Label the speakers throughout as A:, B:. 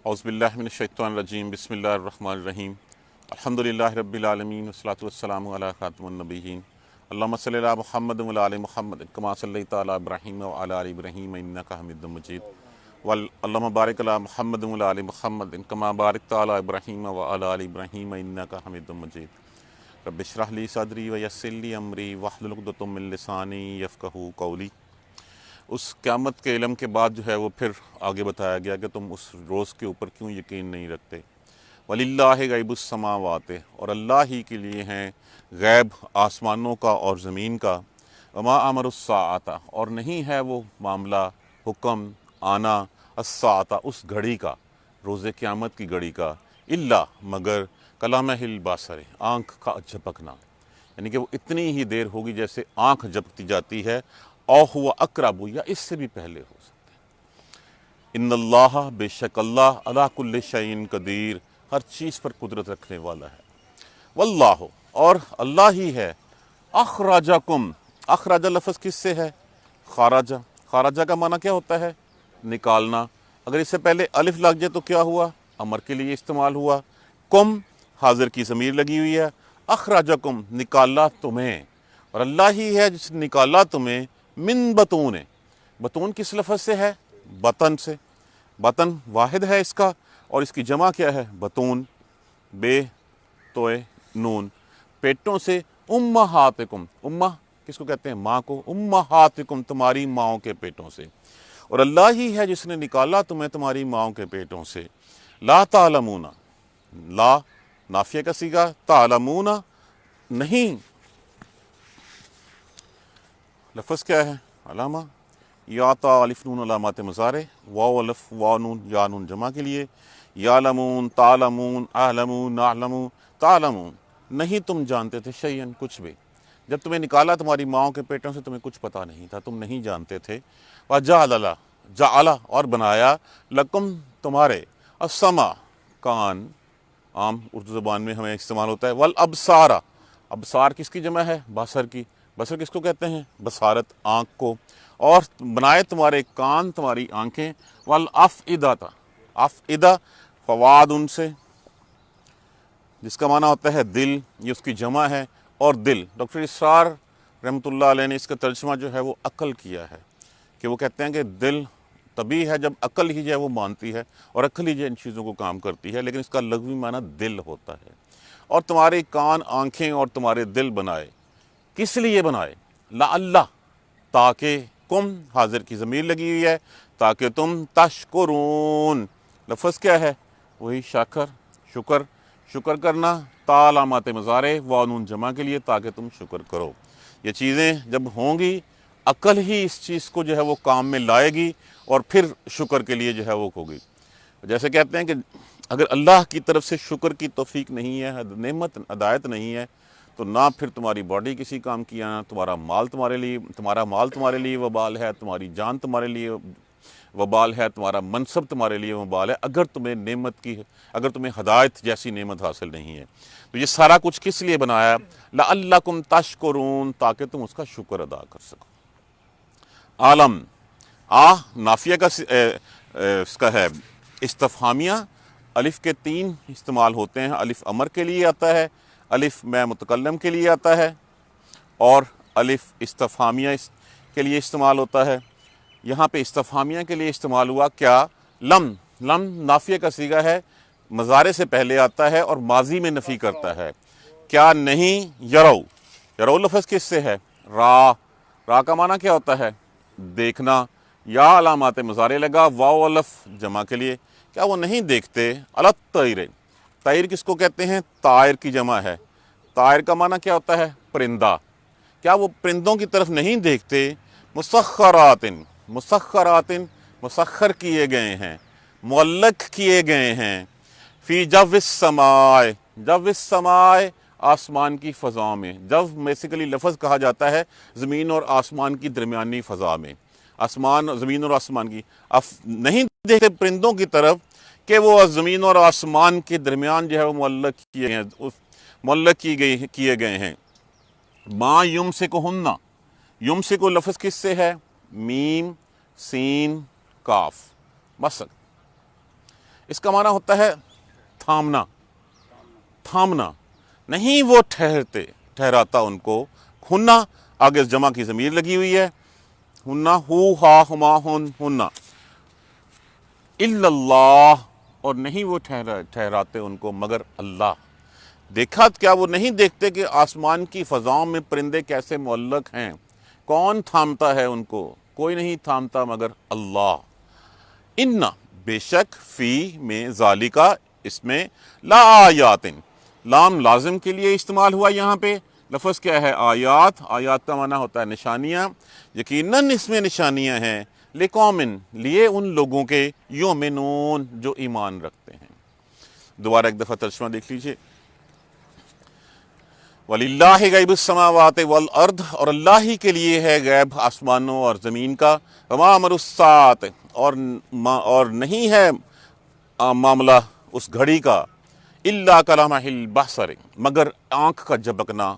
A: اعوذ باللہ من الشیطان الرجیم بسم اللہ الرحمن الرحیم الحمدللہ رب العالمین والصلاة والسلام علی خاتم النبیین اللہم صلی علی محمد وعلی آل محمد کما صلیت علی ابراہیم وعلی آل ابراہیم انک حمید مجید اللہم بارک علی محمد وعلی آل محمد کما بارکت علی ابراہیم وعلی آل ابراہیم انک حمید مجید رب اشرح لی صدری ویسر لی امری واحلل عقدۃ من لسانی یفقہوا قولی۔ اس قیامت کے علم کے بعد جو ہے وہ پھر آگے بتایا گیا کہ تم اس روز کے اوپر کیوں یقین نہیں رکھتے۔ وَلِلَّهِ غیب السماوات، اور اللہ ہی کے لیے ہیں غیب آسمانوں کا اور زمین کا۔ وما امر الساعۃ، اور نہیں ہے وہ معاملہ حکم آنا الساعۃ اس گھڑی کا، روز قیامت کی گھڑی کا، الا مگر کلامہ البصر آنکھ کا جھپکنا، یعنی کہ وہ اتنی ہی دیر ہوگی جیسے آنکھ جھپکتی جاتی ہے، او ہوا اقرب، یا اس سے بھی پہلے ہو سکتا ہے۔ ان اللہ، بے شک اللہ، علی کل شیء قدیر، ہر چیز پر قدرت رکھنے والا ہے۔ واللہ، اور اللہ ہی ہے، اخرجکم، اخرج لفظ کس سے ہے؟ خارجہ، خارجہ کا معنی کیا ہوتا ہے؟ نکالنا۔ اگر اس سے پہلے الف لگ جائے تو کیا ہوا؟ امر کے لیے استعمال ہوا۔ کم حاضر کی ضمیر لگی ہوئی ہے، اخرجکم نکالا تمہیں، اور اللہ ہی ہے جس نے نکالا تمہیں من بطون، بطون کس لفظ سے ہے؟ بطن سے۔ بطن واحد ہے اس کا، اور اس کی جمع کیا ہے؟ بطون، بے توئے نون، پیٹوں سے، امہاتکم، امہ کس کو کہتے ہیں؟ ماں کو، امہاتکم تمہاری ماؤں کے پیٹوں سے، اور اللہ ہی ہے جس نے نکالا تمہیں تمہاری ماؤں کے پیٹوں سے۔ لا تعلمون، لا نافیہ کا صیغہ، تعلمون نہیں، لفظ کیا ہے؟ علامہ، یا تا الف نون علامات مضارع، واو الف واو نون یا نون جمع کے لیے، یعلمون، تعلمون، اعلمون، نعلمون، تعلمون، نہیں تم جانتے تھے شیئن کچھ بھی، جب تمہیں نکالا تمہاری ماؤں کے پیٹوں سے تمہیں کچھ پتہ نہیں تھا، تم نہیں جانتے تھے۔ وجعل، جعل اور بنایا، لکم تمہارے، السمع کان، عام اردو زبان میں ہمیں استعمال ہوتا ہے، والابصار، ابصار کس کی جمع ہے؟ بصر کی، بصر کس کو کہتے ہیں؟ بصارت، آنکھ کو، اور بنائے تمہارے کان تمہاری آنکھیں، والافئدہ، افئدہ فواد ان سے، جس کا معنی ہوتا ہے دل، یہ اس کی جمع ہے، اور دل، ڈاکٹر اسرار رحمۃ اللہ علیہ نے اس کا ترجمہ جو ہے وہ عقل کیا ہے، کہ وہ کہتے ہیں کہ دل تبھی ہے جب عقل ہی جو ہے وہ مانتی ہے، اور عقل ہی جو ان چیزوں کو کام کرتی ہے، لیکن اس کا لغوی معنی دل ہوتا ہے۔ اور تمہارے کان، آنکھیں اور تمہارے دل بنائے، کس لیے بنائے؟ لعلہ، تاکہ، کم حاضر کی ضمیر لگی ہوئی ہے، تاکہ تم تشکرون، لفظ کیا ہے؟ وہی شاکر، شکر، شکر کرنا، تا علامات مضارع، واو نون جمع کے لیے، تاکہ تم شکر کرو۔ یہ چیزیں جب ہوں گی، عقل ہی اس چیز کو جو ہے وہ کام میں لائے گی، اور پھر شکر کے لیے جو ہے وہ ہوگی۔ جیسے کہتے ہیں کہ اگر اللہ کی طرف سے شکر کی توفیق نہیں ہے، نعمت ہدایت نہیں ہے، تو نہ پھر تمہاری باڈی کسی کام کی، نہ تمہارا مال تمہارے لیے وبال ہے، تمہاری جان تمہارے لیے وبال ہے، تمہارا منصب تمہارے لیے وبال ہے، اگر تمہیں ہدایت جیسی نعمت حاصل نہیں ہے۔ تو یہ سارا کچھ کس لیے بنایا؟ لعلکم تشکرون، تاکہ تم اس کا شکر ادا کر سکو۔ عالم، نافیہ کا اس کا ہے استفہامیہ، الف کے 3 استعمال ہوتے ہیں، الف امر کے لیے آتا ہے، الف میں متکلم کے لیے آتا ہے، اور الف استفہامیہ کے لیے استعمال ہوتا ہے۔ یہاں پہ استفہامیہ کے لیے استعمال ہوا کیا؟ لم، لم نافیہ کا صیغہ ہے، مضارع سے پہلے آتا ہے اور ماضی میں نفی کرتا ہے۔ کیا نہیں؟ یرو، یرو لفظ کس سے ہے؟ را، را کا معنی کیا ہوتا ہے؟ دیکھنا، یا علامات مضارع لگا، واو الف جمع کے لیے، کیا وہ نہیں دیکھتے؟ الطیر، طیر کس کو کہتے ہیں؟ طائر کی جمع ہے، طائر کا معنی کیا ہوتا ہے؟ پرندہ، کیا وہ پرندوں کی طرف نہیں دیکھتے؟ مسخرات، مسخرات مسخر کیے گئے ہیں، معلق کیے گئے ہیں، فی جو السماء، جو السماء آسمان کی فضا میں، جو بیسیکلی لفظ کہا جاتا ہے زمین اور آسمان کی درمیانی فضا میں، آسمان، زمین اور آسمان کی، نہیں دیکھتے پرندوں کی طرف کہ وہ زمین اور آسمان کے درمیان جو ہے وہ معلق کیے گئے ہیں۔ ما یمسکہن، یمسکو لفظ کس سے ہے؟ میم، سین، کاف، مسک، اس کا معنی ہوتا ہے تھامنا، تھامنا، نہیں وہ ٹھہراتا ان کو. ہننا آگے جمع کی ضمیر لگی ہوئی ہے، ہننا ہو ہا ہما ہننا، الا اللہ، اور نہیں وہ ٹھہراتے ان کو مگر اللہ. دیکھا کیا وہ نہیں دیکھتے کہ آسمان کی فضاؤں میں پرندے کیسے معلق ہیں؟ کون تھامتا ہے ان کو؟ کوئی نہیں تھامتا مگر اللہ. انا، بے شک، فی میں ذالکا، اس میں لا آیات، لام لازم کے لیے استعمال ہوا. یہاں پہ لفظ کیا ہے؟ آیات. آیات کا معنی ہوتا ہے نشانیاں. یقیناً اس میں نشانیاں ہیں لقومن، لیے ان لوگوں کے، یؤمنون، جو ایمان رکھتے ہیں. دوبارہ ایک دفعہ ترجمہ دیکھ لیجئے. وَلِلَّهِ غیب السماوات والارض، اور اللہ ہی کے لیے ہے غیب آسمانوں اور زمین کا. وما امر الساعۃ، اور نہیں ہے معاملہ اس گھڑی کا، الا کلمح البصر، مگر آنکھ کا جھپکنا،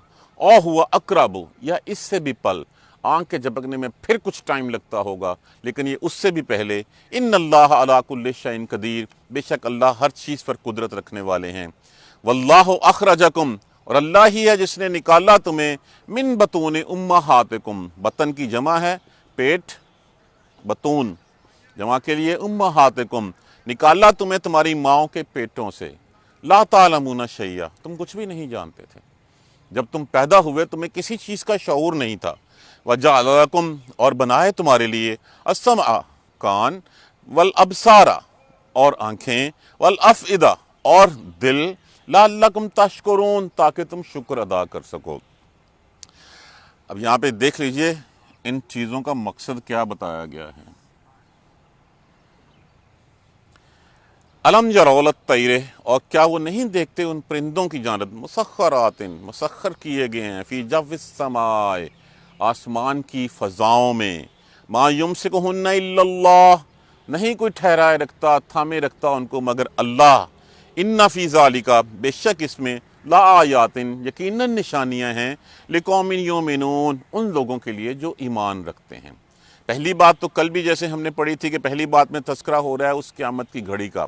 A: او ہوا اقرب، یا اس سے بھی پل. آنکھ کے جھپکنے میں پھر کچھ ٹائم لگتا ہوگا لیکن یہ اس سے بھی پہلے. ان اللہ علی کل شیء قدیر، بے شک اللہ ہر چیز پر قدرت رکھنے والے ہیں. واللہ اخرجکم، اور اللہ ہی ہے جس نے نکالا تمہیں، من بطون امہاتکم، بطن کی جمع ہے پیٹ، بطون جمع کے لیے، امہاتکم، نکالا تمہیں تمہاری ماؤں کے پیٹوں سے. لا تعلمون شیئا، تم کچھ بھی نہیں جانتے تھے. جب تم پیدا ہوئے تمہیں کسی چیز کا شعور نہیں تھا. وجعل لکم، اور بنائے تمہارے لیے، السمع، کان، والابصار، اور آنکھیں، والافئدہ، اور دل، لعلکم تشکرون، تاکہ تم شکر ادا کر سکو. اب یہاں پہ دیکھ لیجئے ان چیزوں کا مقصد کیا بتایا گیا ہے. الم یروا الطیر، اور کیا وہ نہیں دیکھتے ان پرندوں کی جانب، مسخرات، مسخر کیے گئے ہیں، فی جو السماء، آسمان کی فضاؤں میں، ما یمسکہن الا اللہ، نہیں کوئی ٹھہرائے رکھتا، تھامے رکھتا ان کو مگر اللہ. ان فی ذالک، بے شک اس میں، لا آیات، یقیناً نشانیاں ہیں، لقوم یؤمنون، ان لوگوں کے لیے جو ایمان رکھتے ہیں. پہلی بات تو کل بھی جیسے ہم نے پڑھی تھی کہ پہلی بات میں تذکرہ ہو رہا ہے اس قیامت کی گھڑی کا،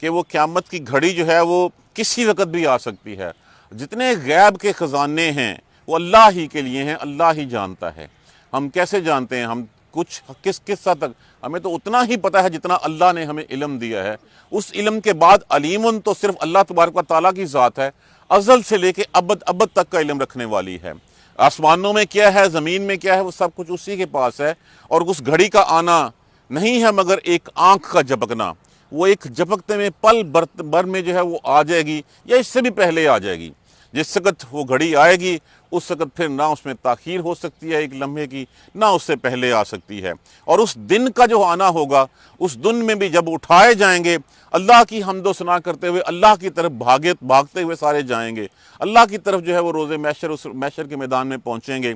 A: کہ وہ قیامت کی گھڑی جو ہے وہ کسی وقت بھی آ سکتی ہے. جتنے غیب کے خزانے ہیں وہ اللہ ہی کے لیے ہیں، اللہ ہی جانتا ہے. ہم کیسے جانتے ہیں؟ ہم کچھ کس حد تک، ہمیں تو اتنا ہی پتہ ہے جتنا اللہ نے ہمیں علم دیا ہے. اس علم کے بعد علیمن تو صرف اللہ تبارک و تعالیٰ کی ذات ہے، ازل سے لے کے ابد تک کا علم رکھنے والی ہے. آسمانوں میں کیا ہے، زمین میں کیا ہے، وہ سب کچھ اسی کے پاس ہے. اور اس گھڑی کا آنا نہیں ہے مگر ایک آنکھ کا جھپکنا. وہ ایک جھپکتے میں پل بھر میں جو ہے وہ آ جائے گی، یا اس سے بھی پہلے آ جائے گی. جس وقت وہ گھڑی آئے گی اس وقت پھر نہ اس میں تاخیر ہو سکتی ہے ایک لمحے کی، نہ اس سے پہلے آ سکتی ہے. اور اس دن کا جو آنا ہوگا، اس دن میں بھی جب اٹھائے جائیں گے، اللہ کی حمد و ثنا کرتے ہوئے اللہ کی طرف بھاگتے ہوئے سارے جائیں گے. اللہ کی طرف جو ہے وہ روز محشر، اس محشر کے میدان میں پہنچیں گے.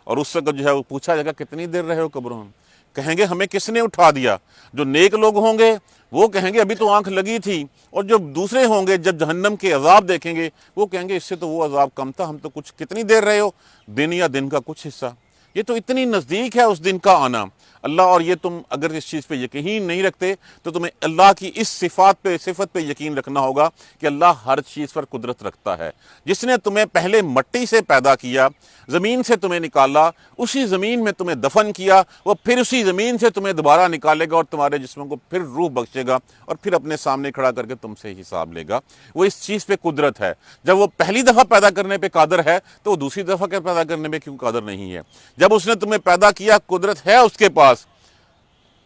A: اور اس وقت جو ہے وہ پوچھا جائے گا کتنی دیر رہے ہو قبروں میں؟ کہیں گے ہمیں کس نے اٹھا دیا. جو نیک لوگ ہوں گے وہ کہیں گے ابھی تو آنکھ لگی تھی. اور جو دوسرے ہوں گے جب جہنم کے عذاب دیکھیں گے وہ کہیں گے اس سے تو وہ عذاب کم تھا، ہم تو کچھ، کتنی دیر رہے ہو؟ دن یا دن کا کچھ حصہ. یہ تو اتنی نزدیک ہے اس دن کا آنا اللہ. اور یہ تم اگر اس چیز پہ یقین نہیں رکھتے تو تمہیں اللہ کی اس صفت پہ یقین رکھنا ہوگا کہ اللہ ہر چیز پر قدرت رکھتا ہے. جس نے تمہیں پہلے مٹی سے پیدا کیا، زمین سے تمہیں نکالا، اسی زمین میں تمہیں دفن کیا، وہ پھر اسی زمین سے تمہیں دوبارہ نکالے گا اور تمہارے جسموں کو پھر روح بخشے گا اور پھر اپنے سامنے کھڑا کر کے تم سے حساب لے گا. وہ اس چیز پہ قدرت ہے. جب وہ پہلی دفعہ پیدا کرنے پہ قادر ہے تو وہ دوسری دفعہ کے پیدا کرنے میں کیوں قادر نہیں ہے؟ جب اس نے تمہیں پیدا کیا قدرت ہے اس کے پاس.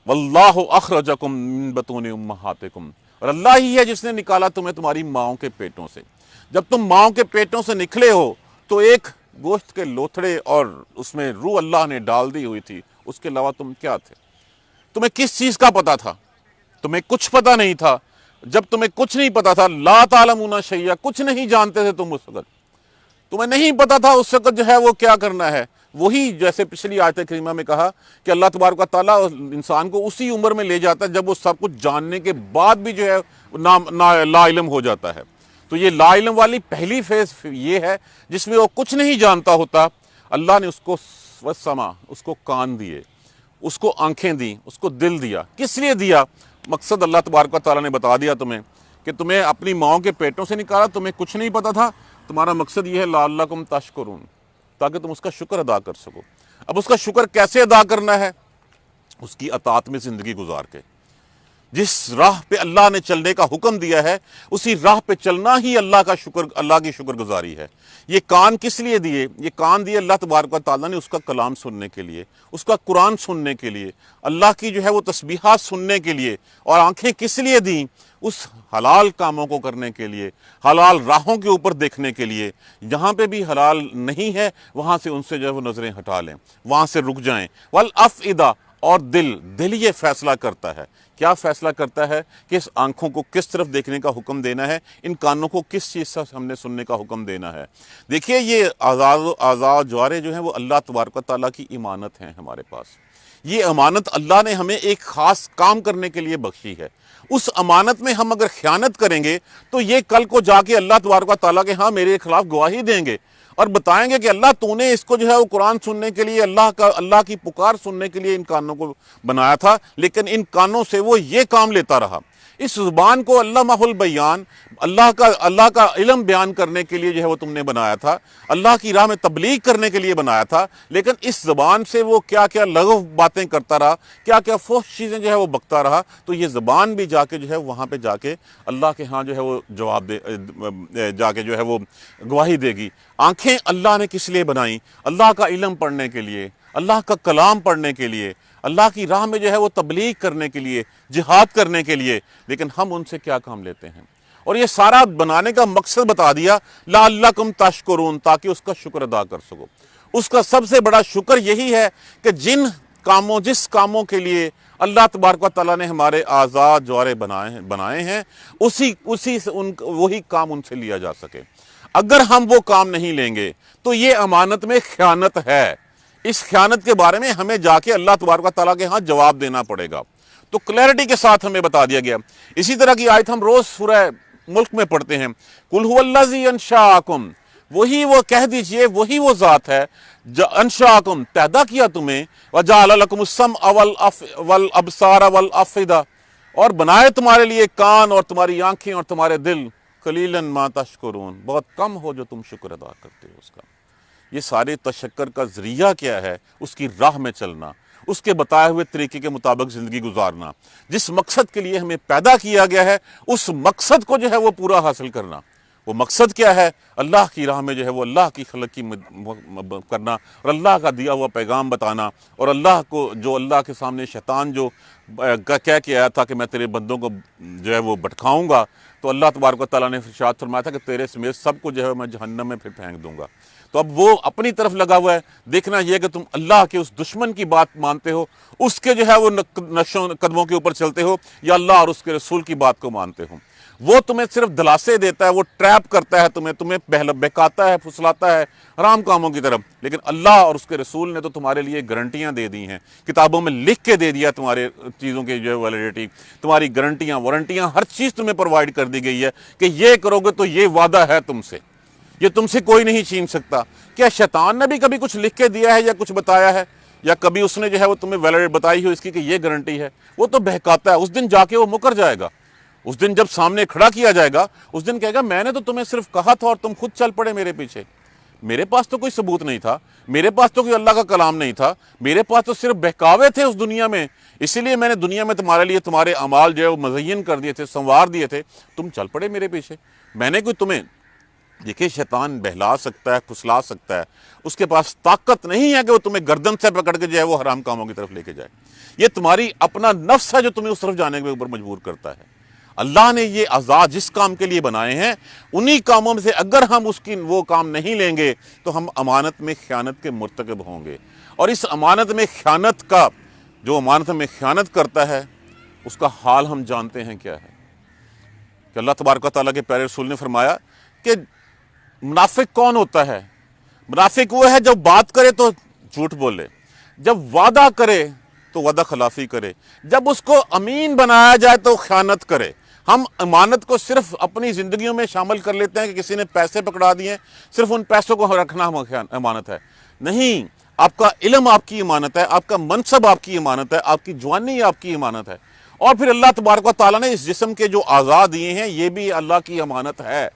A: واللہ اخرجکم من بطون امہاتکم، اور اللہ ہی ہے جس نے نکالا تمہیں تمہاری ماؤں کے پیٹوں سے. جب تم ماؤں کے پیٹوں سے نکلے ہو تو ایک گوشت کے لوتھڑے اور اس میں روح اللہ نے ڈال دی ہوئی تھی. اس کے علاوہ تم کیا تھے؟ تمہیں کس چیز کا پتا تھا؟ تمہیں کچھ پتا نہیں تھا. جب تمہیں کچھ نہیں پتا تھا، لا تعلمون شیئا، کچھ نہیں جانتے تھے تم اس وقت. تمہیں نہیں پتا تھا اس وقت جو ہے وہ کیا کرنا ہے. وہی جیسے پچھلی آیت کریمہ میں کہا کہ اللہ تبارک و تعالیٰ انسان کو اسی عمر میں لے جاتا ہے جب وہ سب کچھ جاننے کے بعد بھی جو ہے لا علم ہو جاتا ہے. تو یہ لا علم والی پہلی فیز یہ ہے جس میں وہ کچھ نہیں جانتا ہوتا. اللہ نے اس کو سما، اس کو کان دیے، اس کو آنکھیں دیں، اس کو دل دیا. کس لیے دیا؟ مقصد اللہ تبارک و تعالیٰ نے بتا دیا تمہیں کہ تمہیں اپنی ماؤں کے پیٹوں سے نکالا، تمہیں کچھ نہیں پتا تھا، تمہارا مقصد یہ ہے لعلکم تشکرون، تاکہ تم اس کا شکر ادا کر سکو۔ اب اس کا شکر کیسے ادا کرنا ہے؟ اس کی اطاعت میں زندگی گزار کے، جس راہ پہ اللہ نے چلنے کا حکم دیا ہے اسی راہ پہ چلنا ہی اللہ کی شکر گزاری ہے۔ یہ کان کس لیے دیے؟ یہ کان دیے اللہ تبارک و تعالیٰ نے اس کا کلام سننے کے لیے، اس کا قرآن سننے کے لیے، اللہ کی جو ہے وہ تسبیحات سننے کے لیے۔ اور آنکھیں کس لیے دیں؟ اس حلال کاموں کو کرنے کے لیے، حلال راہوں کے اوپر دیکھنے کے لیے۔ جہاں پہ بھی حلال نہیں ہے وہاں سے ان سے جو ہے وہ نظریں ہٹا لیں، وہاں سے رک جائیں۔ والافئدہ، اور دل یہ فیصلہ کرتا ہے۔ کیا فیصلہ کرتا ہے؟ کہ اس آنکھوں کو کس طرف دیکھنے کا حکم دینا ہے، ان کانوں کو کس چیز سے ہم نے سننے کا حکم دینا ہے۔ دیکھیے یہ آزاد جوارے جو ہیں وہ اللہ تبارک و تعالیٰ کی امانت ہیں ہمارے پاس۔ یہ امانت اللہ نے ہمیں ایک خاص کام کرنے کے لیے بخشی ہے۔ اس امانت میں ہم اگر خیانت کریں گے تو یہ کل کو جا کے اللہ تبارک و تعالیٰ کے ہاں میرے خلاف گواہی دیں گے اور بتائیں گے کہ اللہ تو نے اس کو جو ہے وہ قرآن سننے کے لیے، اللہ کی پکار سننے کے لیے ان کانوں کو بنایا تھا، لیکن ان کانوں سے وہ یہ کام لیتا رہا۔ اس زبان کو علامہ البیان، اللہ کا علم بیان کرنے کے لیے جو ہے وہ تم نے بنایا تھا، اللہ کی راہ میں تبلیغ کرنے کے لیے بنایا تھا، لیکن اس زبان سے وہ کیا کیا لغو باتیں کرتا رہا، کیا کیا فحش چیزیں جو ہے وہ بکتا رہا۔ تو یہ زبان بھی جا کے جو ہے وہاں پہ جا کے اللہ کے ہاں جو ہے وہ جواب جا کے جو ہے وہ گواہی دے گی۔ آنکھیں اللہ نے کس لیے بنائیں؟ اللہ کا علم پڑھنے کے لیے، اللہ کا کلام پڑھنے کے لیے، اللہ کی راہ میں جو ہے وہ تبلیغ کرنے کے لیے، جہاد کرنے کے لیے۔ لیکن ہم ان سے کیا کام لیتے ہیں؟ اور یہ سارا بنانے کا مقصد بتا دیا، لعلکم تشکرون، تاکہ اس کا شکر ادا کر سکو۔ اس کا سب سے بڑا شکر یہی ہے کہ جس کاموں کے لیے اللہ تبارک و تعالیٰ نے ہمارے آزاد جوارے بنائے ہیں وہی کام ان سے لیا جا سکے۔ اگر ہم وہ کام نہیں لیں گے تو یہ امانت میں خیانت ہے۔ اس خیانت کے بارے میں ہمیں جا کے اللہ تبارک و تعالیٰ کے ہاں جواب دینا پڑے گا۔ تو کلیئرٹی کے ساتھ ہمیں بتا دیا گیا۔ اسی طرح کی آیت ہم روز سورہ ملک میں پڑھتے ہیں، قُلْ هُوَ الَّذِي أَنشَأَكُمْ، وہی وہ کہہ دیجئے وہی وہ ذات ہے جو انشاءکم پیدا کیا تمہیں، وَجَعَلَ لَكُمُ السَّمْعَ وَالْأَبْصَارَ وَالْأَفْئِدَةَ، اور بنائے تمہارے لیے کان اور تمہاری آنکھیں اور تمہارے دل، قَلِيلًا مَا تَشْكُرُونَ، بہت کم ہو جو تم شکر ادا کرتے ہو اس کا۔ یہ سارے تشکر کا ذریعہ کیا ہے؟ اس کی راہ میں چلنا، اس کے بتائے ہوئے طریقے کے مطابق زندگی گزارنا، جس مقصد کے لیے ہمیں پیدا کیا گیا ہے اس مقصد کو جو ہے وہ پورا حاصل کرنا۔ وہ مقصد کیا ہے؟ اللہ کی راہ میں جو ہے وہ اللہ کی خلق کی کرنا اور اللہ کا دیا ہوا پیغام بتانا، اور اللہ کو جو اللہ کے سامنے شیطان جو کہہ کے آیا تھا کہ میں تیرے بندوں کو جو ہے وہ بھٹکاؤں گا، تو اللہ تبارک و تعالیٰ نے ارشاد فرمایا تھا کہ تیرے سمیت سب کو جو ہے میں جہنم میں پھر پھینک دوں گا۔ تو اب وہ اپنی طرف لگا ہوا ہے، دیکھنا یہ کہ تم اللہ کے اس دشمن کی بات مانتے ہو، اس کے جو ہے وہ نقشوں قدموں کے اوپر چلتے ہو، یا اللہ اور اس کے رسول کی بات کو مانتے ہو۔ وہ تمہیں صرف دلاسے دیتا ہے، وہ ٹریپ کرتا ہے تمہیں بہکاتا ہے، پھسلاتا ہے حرام کاموں کی طرف، لیکن اللہ اور اس کے رسول نے تو تمہارے لیے گارنٹیاں دے دی ہیں، کتابوں میں لکھ کے دے دیا تمہارے چیزوں کی جو ہے ویلیڈیٹی، تمہاری گارنٹیاں وارنٹیاں ہر چیز تمہیں پرووائڈ کر دی گئی ہے کہ یہ کرو گے تو یہ وعدہ ہے تم سے، یہ تم سے کوئی نہیں چھین سکتا۔ کیا شیطان نے بھی کبھی کچھ لکھ کے دیا ہے یا کچھ بتایا ہے، یا کبھی اس نے جو ہے وہ تمہیں ویلیڈ بتائی ہو اس کی کہ یہ گارنٹی ہے؟ وہ تو بہکاتا ہے، اس دن جا کے وہ مکر جائے گا۔ اس دن جب سامنے کھڑا کیا جائے گا، اس دن کہے گا میں نے تو تمہیں صرف کہا تھا اور تم خود چل پڑے میرے پیچھے، میرے پاس تو کوئی ثبوت نہیں تھا، میرے پاس تو کوئی اللہ کا کلام نہیں تھا، میرے پاس تو صرف بہکاوے تھے اس دنیا میں، اسی لیے میں نے دنیا میں تمہارے لیے تمہارے اعمال جو ہے وہ مزین کر دیے تھے، سنوار دیے تھے، تم چل پڑے میرے پیچھے۔ میں نے کوئی تمہیں، دیکھیں شیطان بہلا سکتا ہے، پھسلا سکتا ہے، اس کے پاس طاقت نہیں ہے کہ وہ تمہیں گردن سے پکڑ کے جو ہے وہ حرام کاموں کی طرف لے کے جائے۔ یہ تمہاری اپنا نفس ہے جو تمہیں اس طرف جانے کے اوپر مجبور کرتا ہے۔ اللہ نے یہ آزاد جس کام کے لیے بنائے ہیں انہی کاموں میں سے اگر ہم وہ کام نہیں لیں گے تو ہم امانت میں خیانت کے مرتکب ہوں گے۔ اور اس امانت میں خیانت کا، جو امانت میں خیانت کرتا ہے اس کا حال ہم جانتے ہیں کیا ہے، کہ اللہ تبارک و تعالیٰ کے پیارے رسول نے فرمایا کہ منافق کون ہوتا ہے؟ منافق وہ ہے جب بات کرے تو جھوٹ بولے، جب وعدہ کرے تو وعدہ خلافی کرے، جب اس کو امین بنایا جائے تو خیانت کرے۔ ہم امانت کو صرف اپنی زندگیوں میں شامل کر لیتے ہیں کہ کسی نے پیسے پکڑا دیے، صرف ان پیسوں کو رکھنا امانت ہے۔ نہیں، آپ کا علم آپ کی امانت ہے، آپ کا منصب آپ کی امانت ہے، آپ کی جوانی آپ کی امانت ہے، اور پھر اللہ تبارک و تعالیٰ نے اس جسم کے جو اعضاء دیے ہیں یہ بھی اللہ کی امانت ہے.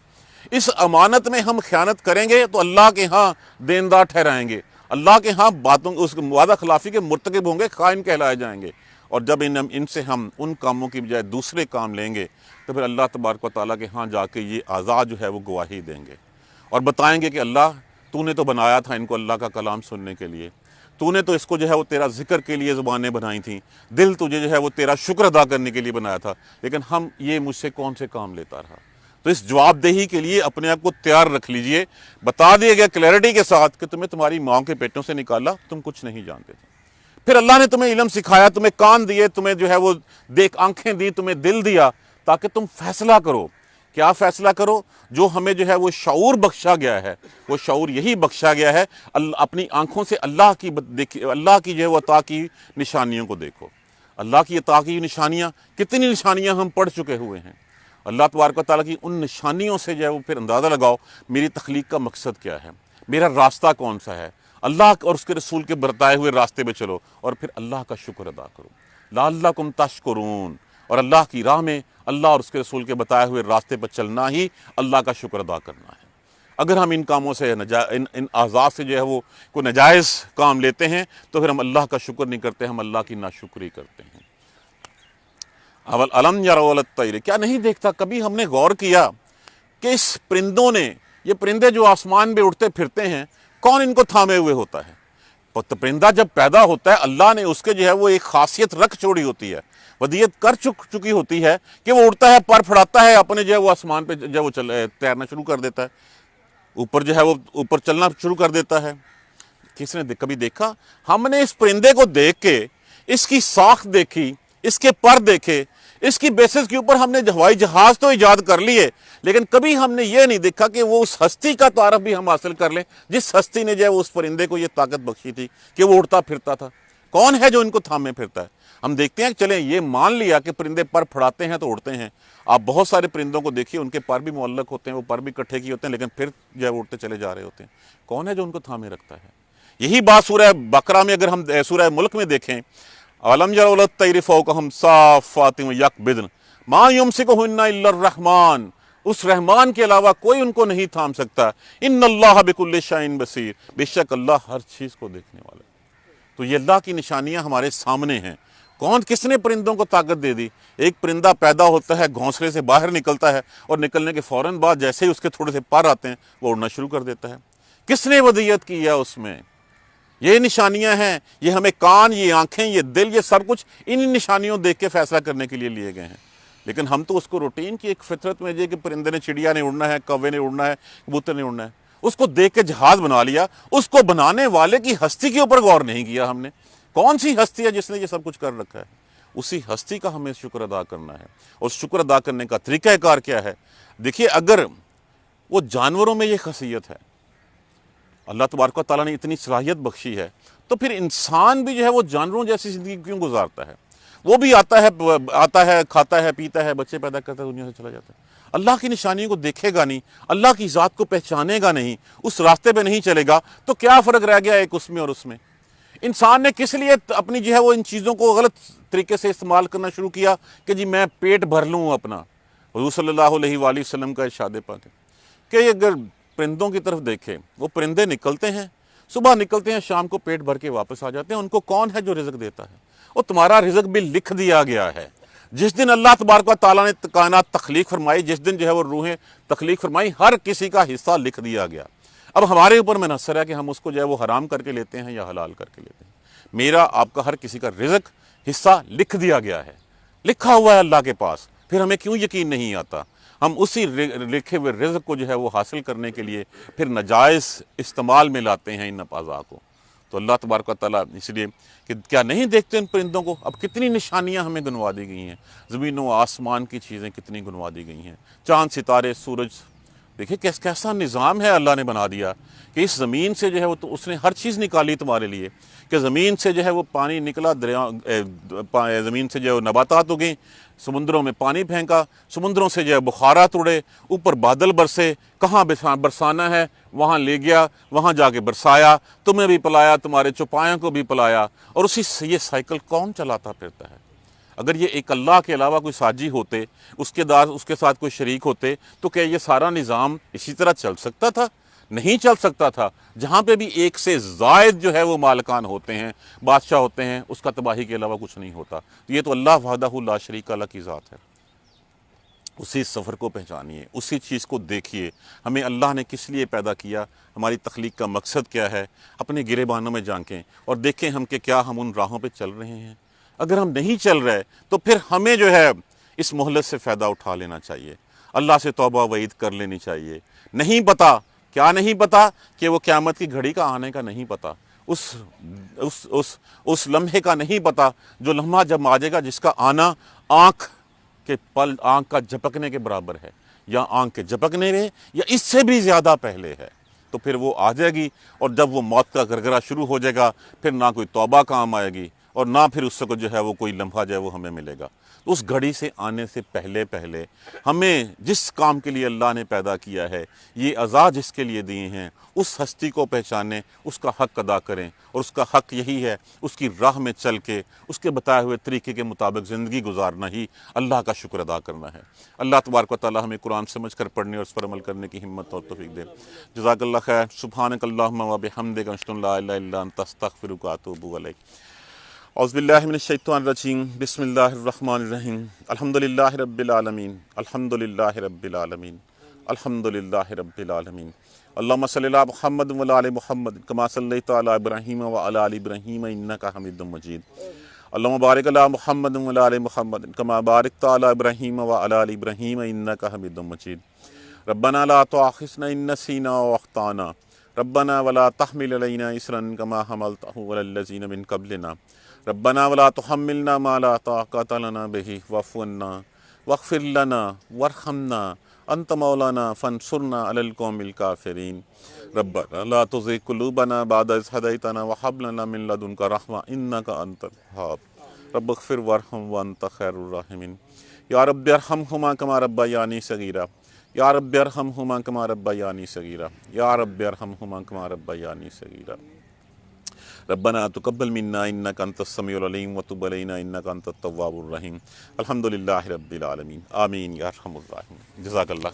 A: اس امانت میں ہم خیانت کریں گے تو اللہ کے ہاں دیندار ٹھہرائیں گے, اللہ کے ہاں باتوں اس وعدہ خلافی کے مرتکب ہوں گے, خائن کہلائے جائیں گے. اور جب ان سے ہم ان کاموں کی بجائے دوسرے کام لیں گے تو پھر اللہ تبارک و تعالیٰ کے ہاں جا کے یہ اعضاء جو ہے وہ گواہی دیں گے اور بتائیں گے کہ اللہ تو نے تو بنایا تھا ان کو اللہ کا کلام سننے کے لیے, تو نے تو اس کو جو ہے وہ تیرا ذکر کے لیے زبانیں بنائی تھیں, دل تجھے جو ہے وہ تیرا شکر ادا کرنے کے لیے بنایا تھا, لیکن ہم یہ مجھ سے کون سے کام لیتا رہا. تو اس جواب دہی کے لیے اپنے آپ کو تیار رکھ لیجئے. بتا دیا گیا کلیئرٹی کے ساتھ کہ تمہیں تمہاری ماں کے پیٹوں سے نکالا, تم کچھ نہیں جانتے تھے. پھر اللہ نے تمہیں علم سکھایا, تمہیں کان دیے, تمہیں جو ہے وہ آنکھیں دی, تمہیں دل دیا تاکہ تم فیصلہ کرو. کیا فیصلہ کرو؟ جو ہمیں جو ہے وہ شعور بخشا گیا ہے, وہ شعور یہی بخشا گیا ہے اپنی آنکھوں سے اللہ کی جو ہے وہ عطا کی نشانیوں کو دیکھو. اللہ کی عطا کی نشانیاں, کتنی نشانیاں ہم پڑھ چکے ہوئے ہیں. اللہ تبارک و تعالیٰ کی ان نشانیوں سے جو ہے وہ پھر اندازہ لگاؤ میری تخلیق کا مقصد کیا ہے, میرا راستہ کون سا ہے. اللہ اور اس کے رسول کے بتائے ہوئے راستے پہ چلو اور پھر اللہ کا شکر ادا کرو. لعلکم تشکرون. اور اللہ کی راہ میں اللہ اور اس کے رسول کے بتائے ہوئے راستے پر چلنا ہی اللہ کا شکر ادا کرنا ہے. اگر ہم ان کاموں سے ان اعضاء سے جو ہے وہ کوئی ناجائز کام لیتے ہیں تو پھر ہم اللہ کا شکر نہیں کرتے, ہم اللہ کی ناشکری کرتے ہیں. الم یروا الی الطیر, کیا نہیں دیکھتا, کبھی ہم نے غور کیا کہ اس پرندوں نے, یہ پرندے جو آسمان میں اڑتے پھرتے ہیں, کون ان کو تھامے ہوئے ہوتا ہے؟ پرندہ جب پیدا ہوتا ہے اللہ نے اس کے جو ہے وہ ایک خاصیت رکھ چھوڑی ہوتی ہے, ودیت کر چکی ہوتی ہے کہ وہ اڑتا ہے, پر پھڑاتا ہے, اپنے جو ہے وہ آسمان پہ جو وہ تیرنا شروع کر دیتا ہے, اوپر جو ہے وہ اوپر چلنا شروع کر دیتا ہے. کس نے کبھی دیکھا؟ ہم نے اس پرندے کو دیکھ کے اس کی ساخت دیکھی, اس کے پر دیکھے, اس کی بیسس کے اوپر ہم نے ہوائی جہاز تو ایجاد کر لیے, لیکن کبھی ہم نے یہ نہیں دیکھا کہ وہ اس ہستی کا تعارف بھی ہم حاصل کر لیں جس ہستی نے جو ہے اس پرندے کو یہ طاقت بخشی تھی کہ وہ اڑتا پھرتا تھا. کون ہے جو ان کو تھامے پھرتا ہے؟ ہم دیکھتے ہیں کہ چلیں یہ مان لیا کہ پرندے پر پھڑاتے ہیں تو اڑتے ہیں. آپ بہت سارے پرندوں کو دیکھیے, ان کے پر بھی معلق ہوتے ہیں, وہ پر بھی کٹھے کی ہوتے ہیں, لیکن پھر جو ہے اڑتے چلے جا رہے ہوتے ہیں. کون ہے جو ان کو تھامے رکھتا ہے؟ یہی بات سورہ بقرہ میں, اگر ہم سورہ ملک میں دیکھیں, الم یروا الی الطیر فوقہم صافات یقبضن ما یمسکہن الا الرحمن, اس رحمان کے علاوہ کوئی ان کو نہیں تھام سکتا. ان اللہ بکل شیء بصیر, بے شک اللہ ہر چیز کو دیکھنے والا ہے. تو یہ اللہ کی نشانیاں ہمارے سامنے ہیں. کس نے پرندوں کو طاقت دے دی؟ ایک پرندہ پیدا ہوتا ہے, گھونسلے سے باہر نکلتا ہے, اور نکلنے کے فوراً بعد جیسے ہی اس کے تھوڑے سے پر آتے ہیں وہ اڑنا شروع کر دیتا ہے. کس نے ودیت کی ہے اس میں؟ یہ نشانیاں ہیں, یہ ہمیں کان, یہ آنکھیں, یہ دل, یہ سب کچھ ان نشانیوں دیکھ کے فیصلہ کرنے کے لیے لیے گئے ہیں. لیکن ہم تو اس کو روٹین کی ایک فطرت میں کہ پرندے نے, چڑیا نے اڑنا ہے, کوے نے اڑنا ہے, کبوتر نے اڑنا ہے, اس کو دیکھ کے جہاز بنا لیا. اس کو بنانے والے کی ہستی کے اوپر غور نہیں کیا ہم نے. کون سی ہستی ہے جس نے یہ سب کچھ کر رکھا ہے؟ اسی ہستی کا ہمیں شکر ادا کرنا ہے. اور شکر ادا کرنے کا طریقہ کار کیا ہے؟ دیکھیے, اگر وہ جانوروں میں یہ خاصیت ہے, اللہ تبارک و تعالیٰ نے اتنی صلاحیت بخشی ہے, تو پھر انسان بھی جو ہے وہ جانوروں جیسی زندگی کیوں گزارتا ہے؟ وہ بھی آتا ہے, کھاتا ہے, پیتا ہے, بچے پیدا کرتا ہے, دنیا سے چلا جاتا ہے. اللہ کی نشانیوں کو دیکھے گا نہیں, اللہ کی ذات کو پہچانے گا نہیں, اس راستے پہ نہیں چلے گا, تو کیا فرق رہ گیا ایک اس میں اور اس میں؟ انسان نے کس لیے اپنی جو ہے وہ ان چیزوں کو غلط طریقے سے استعمال کرنا شروع کیا کہ جی میں پیٹ بھر لوں اپنا؟ حضور صلی اللہ علیہ وآلہ وسلم کا ارشاد پاک ہے کہ اگر پرندوں کی طرف دیکھیں, وہ پرندے نکلتے ہیں, صبح نکلتے ہیں, شام کو پیٹ بھر کے واپس آ جاتے ہیں. ان کو کون ہے جو رزق دیتا ہے؟ وہ تمہارا رزق بھی لکھ دیا گیا ہے. جس دن اللہ تبارک و تعالیٰ نے کائنات تخلیق فرمائی, جس دن جو ہے وہ روحیں تخلیق فرمائی, ہر کسی کا حصہ لکھ دیا گیا. اب ہمارے اوپر منحصر ہے کہ ہم اس کو جو ہے وہ حرام کر کے لیتے ہیں یا حلال کر کے لیتے ہیں. میرا, آپ کا, ہر کسی کا رزق حصہ لکھ دیا گیا ہے, لکھا ہوا ہے اللہ کے پاس. پھر ہمیں کیوں یقین نہیں آتا؟ ہم اسی لکھے ہوئے رزق کو جو ہے وہ حاصل کرنے کے لیے پھر ناجائز استعمال میں لاتے ہیں ان اعضاء کو. تو اللہ تبارک و تعالیٰ اس لیے کہ کیا نہیں دیکھتے ان پرندوں کو؟ اب کتنی نشانیاں ہمیں گنوا دی گئی ہیں, زمین و آسمان کی چیزیں کتنی گنوا دی گئی ہیں, چاند ستارے, سورج. دیکھیں کیسا نظام ہے اللہ نے بنا دیا کہ اس زمین سے جو ہے وہ تو اس نے ہر چیز نکالی تمہارے لیے, کہ زمین سے جو ہے وہ پانی نکلا, زمین سے جو ہے وہ نباتات اگیں, سمندروں میں پانی پھینکا, سمندروں سے جو ہے بخارات اڑے, اوپر بادل برسے, کہاں برسانا ہے وہاں لے گیا, وہاں جا کے برسایا, تمہیں بھی پلایا, تمہارے چوپایوں کو بھی پلایا. اور اسی سے یہ سائیکل کون چلاتا پھرتا ہے؟ اگر یہ ایک اللہ کے علاوہ کوئی ساجی ہوتے، اس کے ساتھ کوئی شریک ہوتے، تو کیا یہ سارا نظام اسی طرح چل سکتا تھا؟ نہیں چل سکتا تھا۔ جہاں پہ بھی ایک سے زائد جو ہے وہ مالکان ہوتے ہیں، بادشاہ ہوتے ہیں، اس کا تباہی کے علاوہ کچھ نہیں ہوتا۔ یہ تو اللہ وحدہ لا شریک اللہ کی ذات ہے۔ اسی سفر کو پہچانیے، اسی چیز کو دیکھیے، ہمیں اللہ نے کس لیے پیدا کیا، ہماری تخلیق کا مقصد کیا ہے، اپنے گریبانوں میں جھانکیں اور دیکھیں ہم کہ کیا ہم ان راہوں پہ چل رہے ہیں۔ اگر ہم نہیں چل رہے تو پھر ہمیں جو ہے اس مہلت سے فائدہ اٹھا لینا چاہیے، اللہ سے توبہ وعید کر لینی چاہیے۔ نہیں پتا، کیا نہیں پتا؟ کہ وہ قیامت کی گھڑی کا آنے کا نہیں پتا، اس لمحے کا نہیں پتا، جو لمحہ جب آ جائے گا، جس کا آنا آنکھ کا جھپکنے کے برابر ہے، یا آنکھ کے جھپکنے میں، یا اس سے بھی زیادہ پہلے ہے، تو پھر وہ آ جائے گی، اور جب وہ موت کا گرگرا شروع ہو جائے گا، پھر نہ کوئی توبہ کام آئے گی، اور نہ پھر اس سے کو جو ہے وہ کوئی لمحہ جو ہے وہ ہمیں ملے گا۔ تو اس گھڑی سے آنے سے پہلے ہمیں جس کام کے لیے اللہ نے پیدا کیا ہے، یہ عزا جس کے لیے دیے ہیں، اس ہستی کو پہچانیں، اس کا حق ادا کریں، اور اس کا حق یہی ہے، اس کی راہ میں چل کے اس کے بتائے ہوئے طریقے کے مطابق زندگی گزارنا ہی اللہ کا شکر ادا کرنا ہے۔ اللہ تبارک و تعالی ہمیں قرآن سمجھ کر پڑھنے اور اس پر عمل کرنے کی ہمت اور توفیق دے۔ جزاک اللہ خیر۔ سبحانک اللہم و بحمدک، اشہد ان لا الہ الا انت، استغفرک و اتوب الیک۔ اعوذ باللہ من الشیطان الرجیم، بسم اللہ الرحمن الرحیم۔ الحمدللہ رب العالمین، الحمدللہ رب العالمین، الحمدللہ رب العالمین۔ اللہم صلی علی محمد و علی آل محمد کما صلیت علی ابراہیم و علی آل ابراہیم انک حمید مجید۔ اللہم بارک علی محمد و علی آل محمد کما بارکت علی ابراہیم و علی آل ابراہیم انک حمید مجید۔ ربنا لا تؤاخذنا ان نسینا و اخطانا، ربنا ولا تحمل علینا اصرا کما حملتہ علی الذین من قبلنا، ربنا ولا تحملنا ما لا طاقۃ لنا به واعف عنا واغفر لنا وارحمنا انت مولانا فانصرنا علی القوم الکافرین۔ ربنا لا تزغ قلوبنا بعد اذ ہدیتنا وہب لنا من لدنک رحمۃ انک انت الوہاب، رب اغفر وارحم وانت خیر الراحمین۔ یا رب ارحمہما کما ربیانی صغیرا، یا رب ارحمہما کما ربیانی صغیرا، یا رب ارحمہما کما ربیانی صغیرا۔ ربنا تقبل منا انک انت السمیع العلیم وتب علینا انک انت التواب الرحیم۔ الحمدللہ رب العالمین، آمین یا ارحم الراحمین۔ جزاک اللہ۔